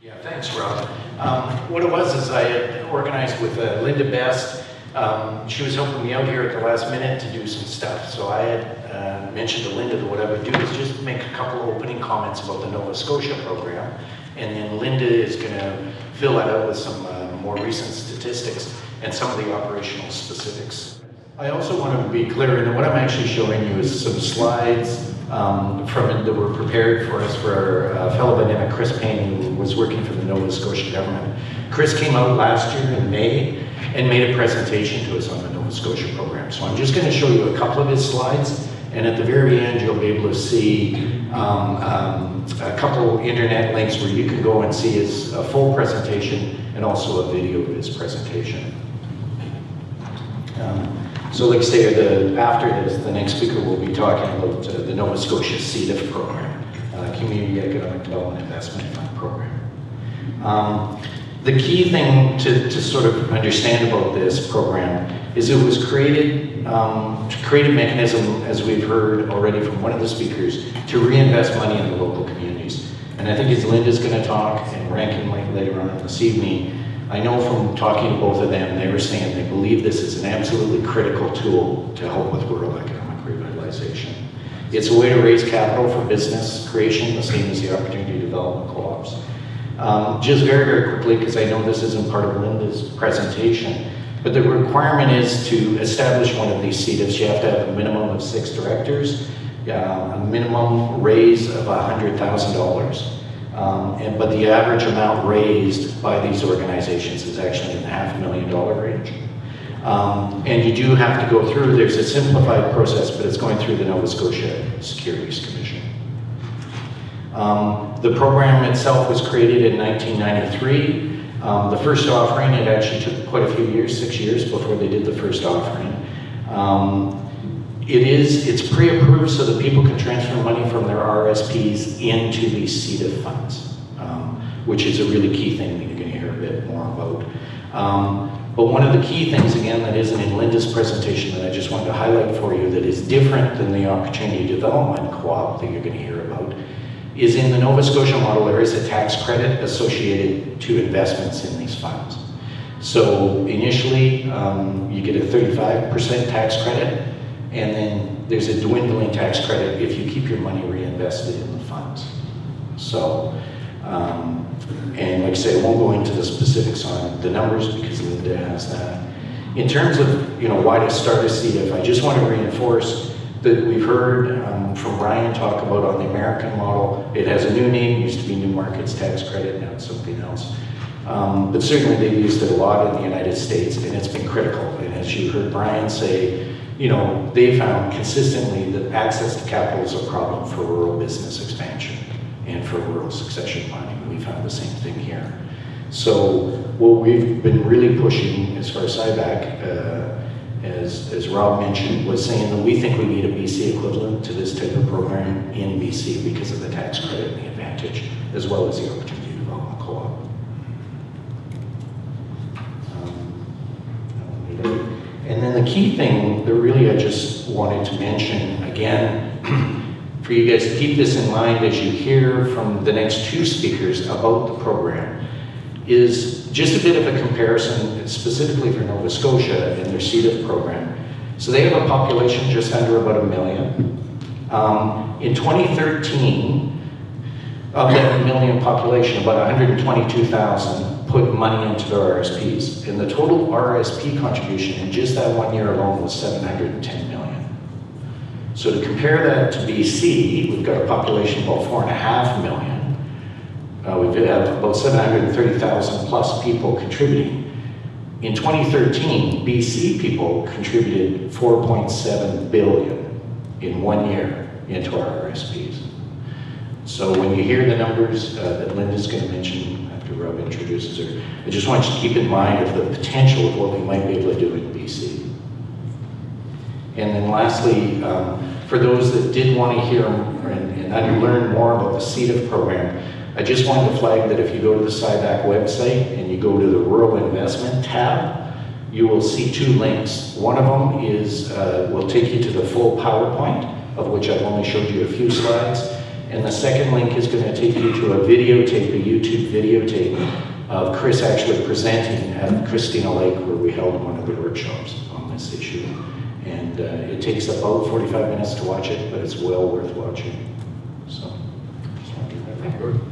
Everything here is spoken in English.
Yeah, thanks, Rob. What it was is I had organized with Linda Best. She was helping me out here at the last minute to do some stuff. So I had mentioned to Linda that what I would do is just make a couple opening comments about the Nova Scotia program. And then Linda is going to fill that out with some more recent statistics and some of the operational specifics. I also want to be clear in that what I'm actually showing you is some slides that were prepared for us for a fellow by the name of Chris Payne, who was working for the Nova Scotia government. Chris came out last year in May and made a presentation to us on the Nova Scotia program. So I'm just going to show you a couple of his slides, and at the very end you'll be able to see a couple internet links where you can go and see his full presentation and also a video of his presentation. So like I say, after this, the next speaker will be talking about the Nova Scotia CDIF program, Community Economic Development Investment Fund program. The key thing to sort of understand about this program is it was created to create a mechanism, as we've heard already from one of the speakers, to reinvest money in the local communities. And I think as Linda's going to talk and Rankin later on this evening, I know from talking to both of them, they were saying they believe this is an absolutely critical tool to help with rural economic revitalization. It's a way to raise capital for business creation, the same as the Opportunity Development Co-ops. Just very, very quickly, because I know this isn't part of Linda's presentation, but the requirement is to establish one of these CDIFs. You have to have a minimum of 6 directors, a minimum raise of $100,000. But the average amount raised by these organizations is actually in the $500,000 range. And you do have to go through, there's a simplified process, but it's going through the Nova Scotia Securities Commission. The program itself was created in 1993. The first offering, it actually took quite a few years, 6 years before they did the first offering. It's pre-approved so that people can transfer money from their RSPs into these CDIF funds, which is a really key thing that you're going to hear a bit more about. But one of the key things, again, that isn't in Linda's presentation that I just wanted to highlight for you that is different than the Opportunity Development Co-op that you're going to hear about, is in the Nova Scotia model, there is a tax credit associated to investments in these funds. So initially, you get a 35% tax credit, and then there's a dwindling tax credit if you keep your money reinvested in the funds. So, and like I say, I won't go into the specifics on the numbers because Linda has that. In terms of why to start a CDIF, I just want to reinforce that we've heard from Brian talk about on the American model. It has a new name, it used to be New Markets Tax Credit, now it's something else. But certainly they've used it a lot in the United States, and it's been critical. And as you heard Brian say, they found consistently that access to capital is a problem for rural business expansion and for rural succession planning. We found the same thing here. So what we've been really pushing as far as SIBAC, as Rob mentioned, was saying that we think we need a BC equivalent to this type of program in BC because of the tax credit and the advantage, as well as the Opportunity Development Co-op. And then the key thing that really I just wanted to mention, again, for you guys to keep this in mind as you hear from the next 2 speakers about the program, is just a bit of a comparison specifically for Nova Scotia and their CDIF program. So they have a population just under about 1 million. In 2013, of that 1 million population, about 122,000 put money into their RSPs. And the total RSP contribution in just that 1 year alone was 710 million. So to compare that to BC, we've got a population of about 4.5 million. We've had about 730,000 plus people contributing. In 2013, BC people contributed 4.7 billion in 1 year into our RSPs. So when you hear the numbers that Linda's going to mention after Rob introduces her, I just want you to keep in mind of the potential of what we might be able to do in BC. And then lastly, for those that did want to hear and learn more about the CDIF program, I just wanted to flag that if you go to the SIBAC website and you go to the Rural Investment tab, you will see 2 links. One of them is will take you to the full PowerPoint, of which I've only showed you a few slides. And the second link is going to take you to a videotape, a YouTube videotape of Chris actually presenting at Christina Lake, where we held one of the workshops on this issue. And it takes about 45 minutes to watch it, but it's well worth watching. So, just want to do that.